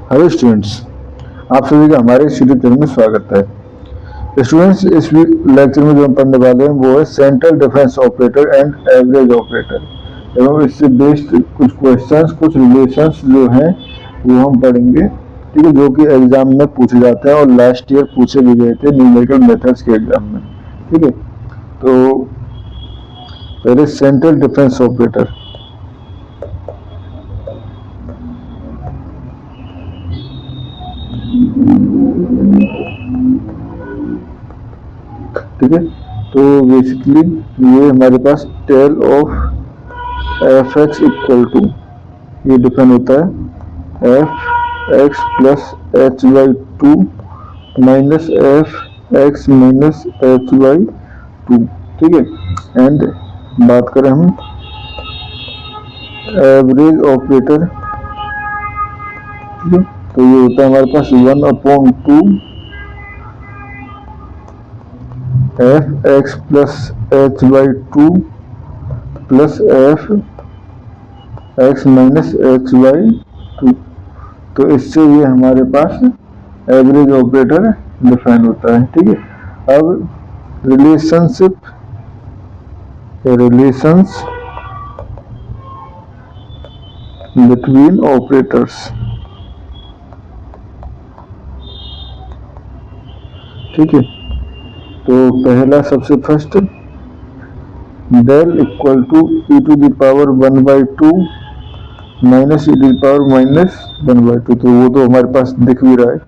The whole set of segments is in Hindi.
हेलो स्टूडेंट्स, आप सभी का हमारे इस यूट्यूब चैनल में स्वागत है। स्टूडेंट्स, इस लेक्चर में जो हम पढ़ने वाले हैं वो है central difference operator and average operator एवं इससे बेस्ड कुछ क्वेश्चंस, कुछ रिलेशंस जो हैं वो हम पढ़ेंगे, ठीक है, जो कि एग्जाम में पूछे जाते हैं और लास्ट ईयर पूछे भी गए थे न्यूमेरिकल मेथड्स के एग्जाम में। ठीक है, तो पहले सेंट्रल डिफरेंस ऑपरेटर। ठीक है, तो बेसिकली ये हमारे पास del of F x equal to, ये डिफाइन होता है F x plus H Y two minus F x minus H Y two. ठीक है, एंड बात करें हम एवरेज ऑपरेटर, ठीक है, तो ये होता है हमारे पास 1/2 F x plus H Y two plus f x minus H Y two. तो इससे ये हमारे पास एवरेज ऑपरेटर डिफाइन होता है। ठीक है, अब रिलेशंस बिटवीन ऑपरेटर्स। ठीक है, तो पहला सबसे first del equal to E to the power 1/2 minus E to the power minus 1/2। तो वो तो हमारे पास दिख भी रहा है।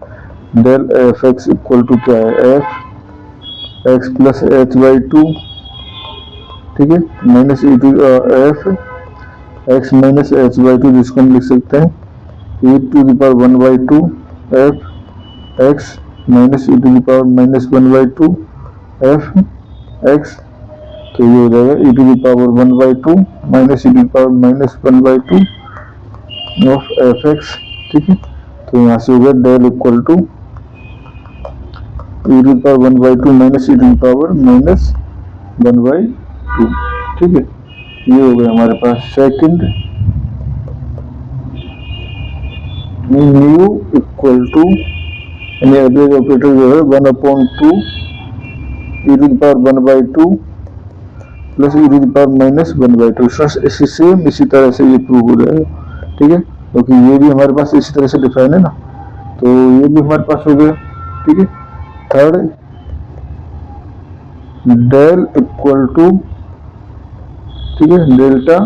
Del F x equal to क्या है, F x plus H Y two, ठीक है, minus E to F x minus H Y two, जिसको हम लिख सकते हैं E to the power 1/2 F x minus E to the power minus 1/2 F X. तो ये हो जाएगा E to the power 1/2 minus E to the power minus 1/2 of F x. ठीक है, तो यहाँ से हो गया del equal to E to the power 1/2 minus E to the power minus 1/2। ठीक है, ये हो गया हमारे पास। सेकंड, न्यू इक्वल टू, यानी एवरेज ऑपरेटर जो है 1/2 E to the power 1/2 plus E to the power minus 1/2। इसी तरह से ये प्रूव हो जाएगा। ठीक है, क्योंकि ये भी हमारे पास इसी तरह से डिफाइन है ना, तो ये भी हमारे पास हो गया। ठीक है, थर्ड, डेल इक्वल टू, ठीक है, delta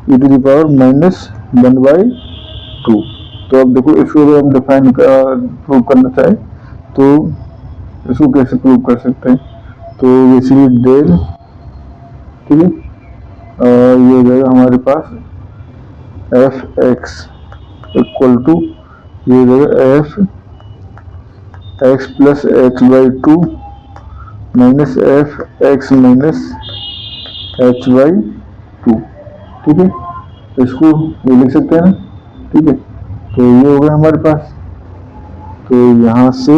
e to the power minus 1/2। तो अब देखो, इसको अगर हम डिफाइन प्रूव करना चाहें तो इसको कैसे प्रूव कर सकते हैं। तो बेसिकली डेल, ठीक है, ये हो जाएगा हमारे पास एफ एक्स इक्वल टू, ये हो जाएगा f x plus H Y two minus F x minus H Y two. ठीक है, इसको ये लिख सकते हैं ना। ठीक है, तो ये हो गया हमारे पास। तो यहाँ से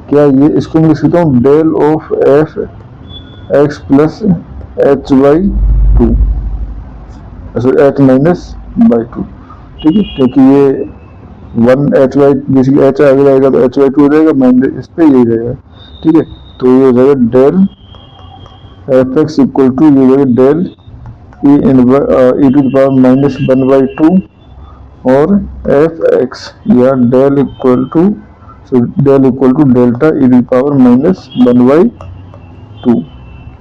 क्या ये, इसको मैं लिख सकता हूँ del of F x plus H Y two, h minus by two. ठीक है, क्योंकि ये 1 एच वाई, बेसिकली एच आगे रहेगा तो एच वाई टू हो जाएगा, माइनस इस पे यही रहेगा। ठीक है, तो ये हो जाएगा del F x equal to, ये हो जाएगा del e to the power minus 1/2 और एफ एक्स, या del equal to, so del equal to delta e to power minus 1/2।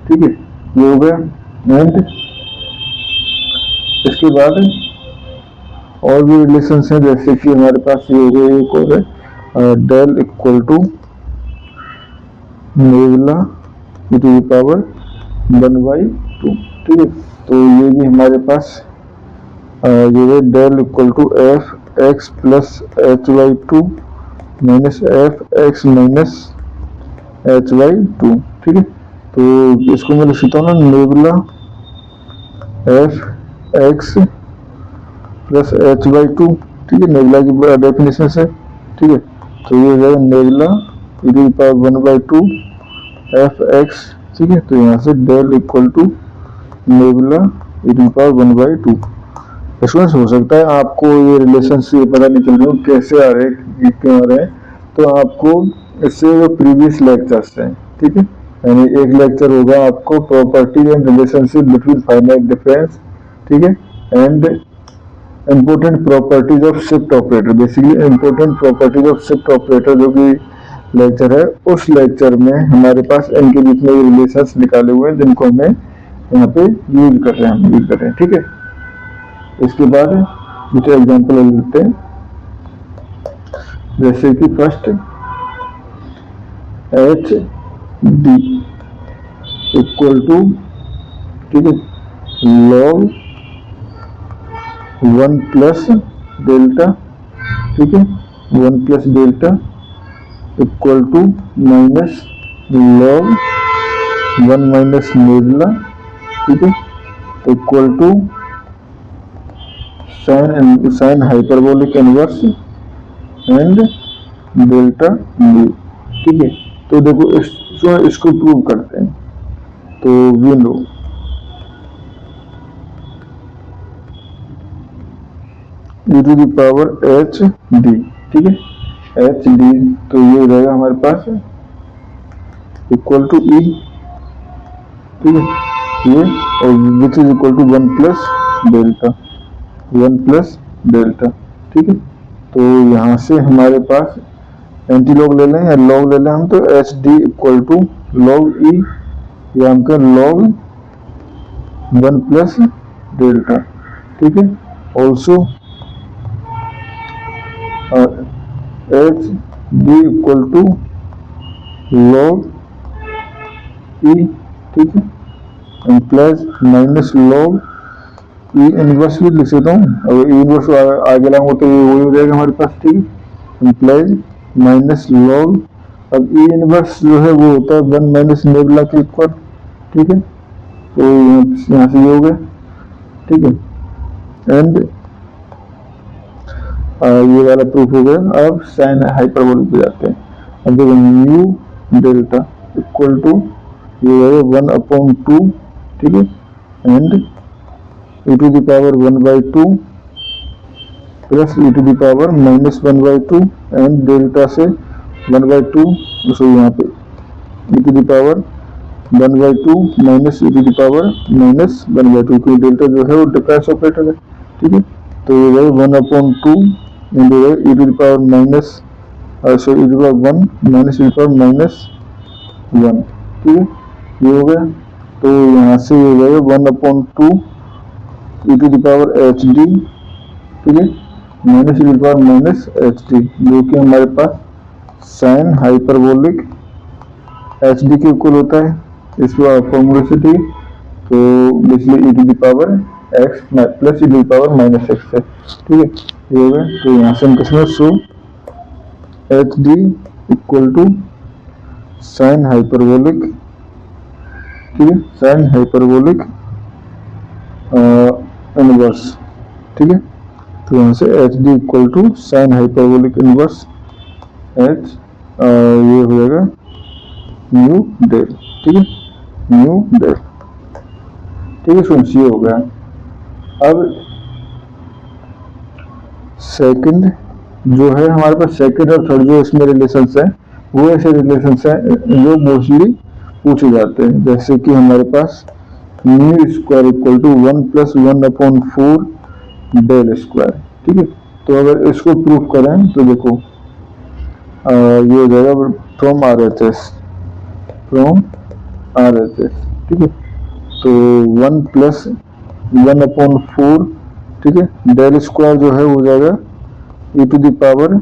ठीक है, ये हो गया। एंड इसके बाद और भी रिलेशंस हैं, जैसे कि हमारे पास ये हो गया एक और है del equal to nebula e to power 1/2। ठीक है, तो ये भी हमारे पास ये है del equal to F x plus H Y two minus F x minus H Y two. ठीक है, तो इसको मैं लिख सकता हूँ ना nebula f x plus H Y two. ठीक है, नेबुला की डेफिनेशन से। ठीक है, तो ये हो जाएगा nebula e to power 1/2 F x. ठीक है, तो यहाँ से del equal to nebula e to power 1/2। Students हो सकता है आपको ये रिलेशनशिप पता नहीं चल रही हो कैसे आ रहे हैं क्यों आ रहे हैं, तो आपको इससे जो प्रीवियस लेक्चर्स हैं, ठीक है, यानी एक लेक्चर होगा आपको property and relationship between finite difference, ठीक है, and important properties of shift operator, basically important properties of shift operator जो कि लेक्चर है, उस लेक्चर में हमारे पास इनके बीच में रिलेशंस निकाले हुए हैं जिनको हमें यहाँ पे यूज कर रहे हैं, ठीक है। इसके बाद कुछ एग्जाम्पल लेते हैं, जैसे कि first h D equal to, ठीक है, लॉग 1 प्लस डेल्टा, ठीक है, 1 plus delta equal to minus log 1 minus nebula, ठीक है, equal to sine hyperbolic inverse and delta d, ठीक है। तो देखो इसको प्रूव करते हैं, तो we know e to the power h d, ठीक है, एच डी, तो ये हो जाएगा हमारे पास इक्वल टू ई, ठीक है, ये, और which is equal to 1 plus delta, 1 plus delta, ठीक है। तो यहाँ से हमारे पास एंटी लॉग ले लें या लॉग ले लें हम, तो H D equal to log E या हम कहें लॉग 1 प्लस डेल्टा, ठीक है। Also H D equal to log E, ठीक है, plus minus log E inverse भी लिख सकता हूँ, अगर ई इनवर्स आगे लाऊंगा तो ये वही हो जाएगा हमारे पास, ठीक है, प्लस माइनस लॉग, अब ई इनवर्स जो है वो होता है 1 माइनस नेबुला के इक्वल, ठीक है, तो यहाँ से ये हो गया, ठीक है, एंड ये वाला प्रूफ हो गया। अब साइन हाइपरबोलिक पे जाते हैं, अब देखो न्यू डेल्टा इक्वल टू ये है 1/2, ठीक है, and e to the power 1/2 plus e to the power minus 1/2 and delta से 1/2, सो यहाँ पे e to the power 1/2 minus e to the power minus 1/2, क्योंकि डेल्टा जो है वो डिफरेंस ऑपरेटर है, ठीक है। तो ये है 1/2 into e to the power minus, so e to the power 1 minus e to the power minus 1, ठीक है, ये हो गया। तो यहाँ से ये हो जाएगा 1/2 e to the power h d, ठीक है, minus e to the power minus h d, जो कि हमारे पास साइन हाइपरबोलिक एच डी के इक्वल होता है, इसको फॉर्मूले से, ठीक है। तो basically e to the power x plus e to the power minus x है, ठीक है, ये हो गया। तो यहाँ से हम किसमें so h D equal to sine hyperbolic, ठीक है, साइन हाइपरबोलिक इनवर्स, ठीक है। तो यहाँ से h D equal to sine hyperbolic inverse h, ये हो जाएगा न्यू डेल, ठीक है, न्यू डेल, ठीक है, स्टूडेंट्स ये हो गया। अब सेकंड जो है हमारे पास, सेकंड और थर्ड जो इसमें रिलेशंस है, वो ऐसे रिलेशंस हैं जो मोस्टली पूछे जाते हैं, जैसे कि हमारे पास mu square equal to 1 plus 1/4 del square, ठीक है। तो अगर इसको प्रूफ करें तो देखो ये हो जाएगा फ्रॉम RHS, ठीक है। तो 1 प्लस 1/4, ठीक है, डेल स्क्वायर जो है वो हो जाएगा e to the power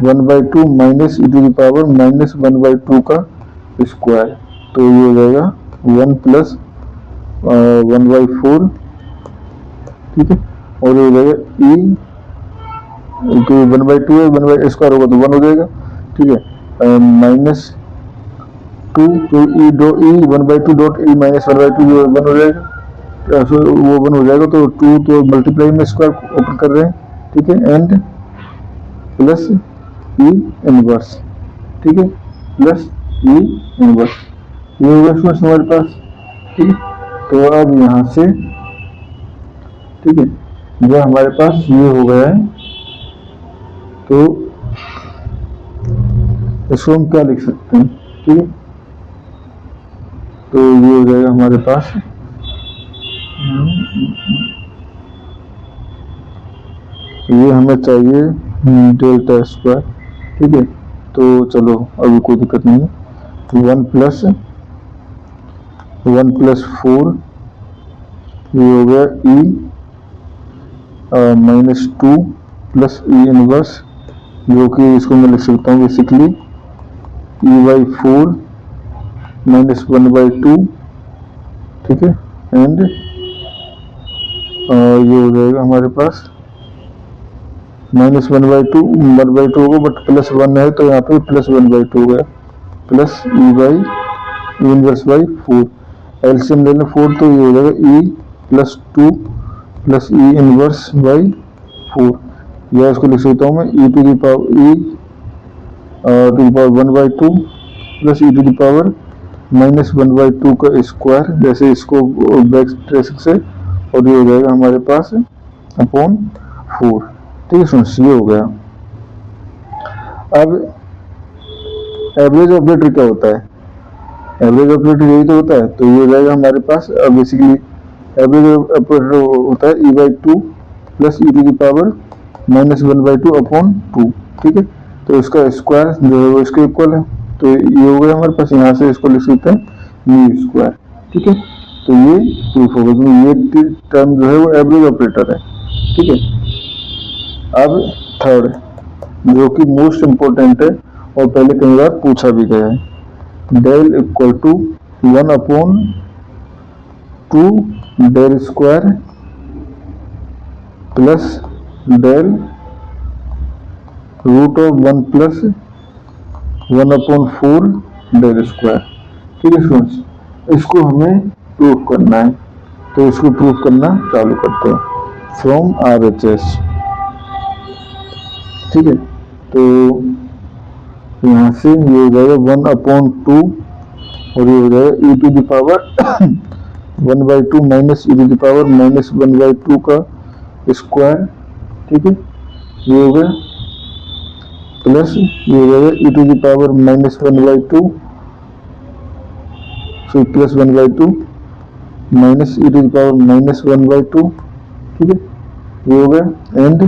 1/2 minus e to the power minus 1/2 का स्क्वायर, तो ये हो जाएगा 1 प्लस 1/4, ठीक है, और ये हो जाएगा e, क्योंकि 1/2 है, 1 स्क्वायर होगा तो 1 हो जाएगा, ठीक है, माइनस 2, तो e 1/2 डॉट e माइनस 1/2 जो 1 हो जाएगा, तो वो 1 हो जाएगा, तो 2 तो मल्टीप्लाई में स्क्वायर ओपन कर रहे हैं, ठीक है, एंड प्लस e इनवर्स, ठीक है, प्लस e इनवर्स, ये होगा हमारे पास, ठीक है। तो अब यहाँ से, ठीक है, यह हमारे पास ये हो गया है। तो इसको हम क्या लिख सकते हैं, ठीक है, तो ये हो जाएगा हमारे पास ये हमें चाहिए डेल्टा स्क्वायर, ठीक है। तो चलो अभी कोई दिक्कत नहीं है। 1 + 4 ये हो गया e -2 प्लस e इनवर्स, जो कि इसको मैं लिख सकता हूँ बेसिकली e/4 -1/2, ठीक है। एंड ये हो जाएगा हमारे पास -1/2 1/2 होगा, बट +1 है तो यहाँ पे +1/2 हो गया, प्लस e इनवर्स/4। एलसीएम ले लें 4 तो ये हो जाएगा e +2 प्लस e इनवर्स/4, या इसको लिख सकता हूँ मैं e to the power 1/2 plus e to the power -1/2 का स्क्वायर, जैसे इसको बैक ट्रेसिंग से, और ये हो जाएगा हमारे पास अपॉन 4, ठीक है। सुनिए ये हो गया। अब एवरेज ऑपरेटर क्या होता है, एवरेज ऑपरेटर यही तो होता है, तो ये हो जाएगा हमारे पास बेसिकली एवरेज ऑपरेटर होता है e/2 plus e to the power -1/2 upon 2, ठीक है। तो इसका स्क्वायर जो है वो इसके इक्वल है, तो ये हो गया हमारे पास। यहाँ से इसको लिख सकते हैं म्यू स्क्वायर, ठीक है। तो ये प्रूफ होगा, क्योंकि ये टर्म जो है वो एवरेज ऑपरेटर है, ठीक है। अब थर्ड, जो कि मोस्ट इम्पोर्टेंट है और पहले कई बार पूछा भी गया है, del equal to 1/2 del square plus del √1 plus 1/4 del square, ठीक है स्टूडेंट्स। इसको हमें प्रूफ करना है, तो इसको प्रूफ करना चालू करते हैं फ्रॉम RHS, ठीक है। तो यहाँ से ये हो जाएगा 1/2 और ये हो जाएगा e to the power 1/2 minus e to the power -1/2 का स्क्वायर, ठीक है। ये हो गया प्लस ये हो जाएगा e to the power -1/2, so plus 1/2 minus e to the power -1/2, ठीक है। ये हो गया and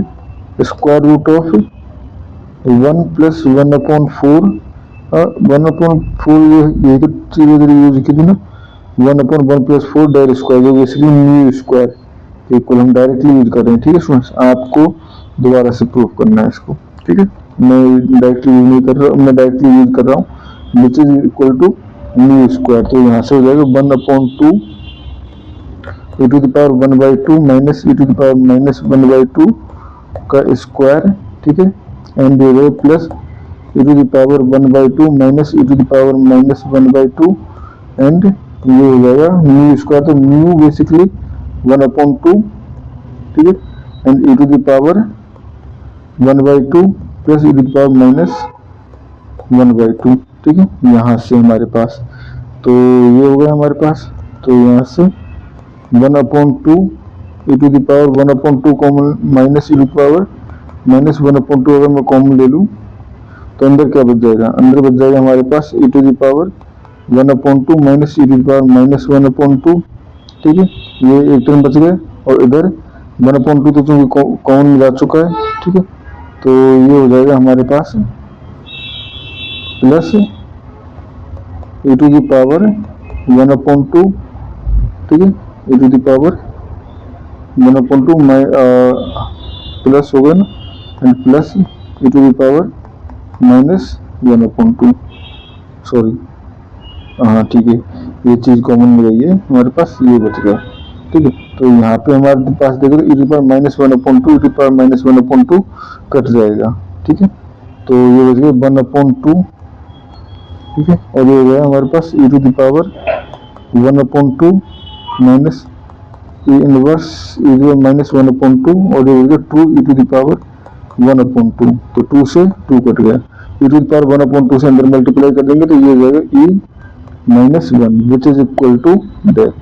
square root of 1 plus 1/4 1/4 ये तो चीज इधर यूज की थी ना, 1/1 प्लस 4 डेल स्क्वायर, जो बेसिकली म्यू स्क्वायर इक्वल हम डायरेक्टली यूज कर रहे हैं, ठीक है स्टूडेंट्स। आपको दोबारा से प्रूफ करना है इसको, ठीक है। मैं डायरेक्टली यूज नहीं कर रहा हूँ, मैं डायरेक्टली यूज कर रहा हूँ which is equal to mu square. तो यहाँ से हो जाएगा 1/2 e to the power 1/2 minus e to the power -1/2 का स्क्वायर, ठीक है। एंड ये plus e to the power 1/2 minus e to the power -1/2 and ये हो जाएगा म्यू स्क्वायर, तो म्यू बेसिकली 1/2, ठीक है। And e to the power 1/2 plus e to the power -1/2, ठीक है। यहाँ से हमारे पास तो ये हो गया हमारे पास, तो यहाँ से 1/2 e to the power 1/2 common minus e to the power -1/2 अगर मैं कॉमन ले लूँ तो अंदर क्या बच जाएगा, अंदर बच जाएगा हमारे पास e to the power 1/2 minus e to the power -1/2, ठीक है। ये एक टर्म बच गए और इधर 1/2 तो चूंकि कॉमन जा चुका है, ठीक है। तो ये हो जाएगा हमारे पास plus e to the power 1/2, ठीक है, e to the power 1/2 plus हो गया ना, and plus e to the power -1/2, sorry हाँ ठीक है, ये चीज कॉमन में गई है हमारे पास, ये बच गया, ठीक है। तो यहाँ पे हमारे पास देखो तो e to the power -1/2 e to the power -1/2 cut जाएगा, ठीक है। तो ये बच गया 1/2, ठीक है। और ये हो गया हमारे पास e to the power 1/2 minus e inverse e to the -1/2 और ये हो गया 2 e टू द पावर 1/2, तो 2 से 2 कट गया, e टू द पावर 1/2 से अंदर मल्टीप्लाई कर देंगे तो ये हो जाएगा e -1 which is equal to that,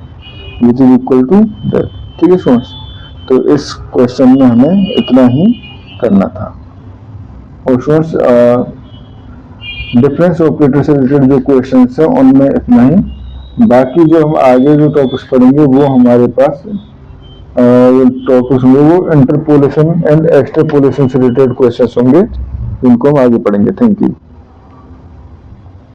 which is equal to that, ठीक है स्टूडेंट्स। तो इस क्वेश्चन में हमें इतना ही करना था। और स्टूडेंट्स डिफरेंस ऑपरेटर से रिलेटेड जो क्वेश्चंस हैं उनमें इतना ही, बाकी जो हम आगे जो टॉपिक्स पढ़ेंगे वो हमारे पास टॉपिक्स होंगे वो इंटरपोलेशन एंड एक्सट्रापोलेशन से रिलेटेड क्वेश्चंस होंगे, जिनको हम आगे पढ़ेंगे। Thank you.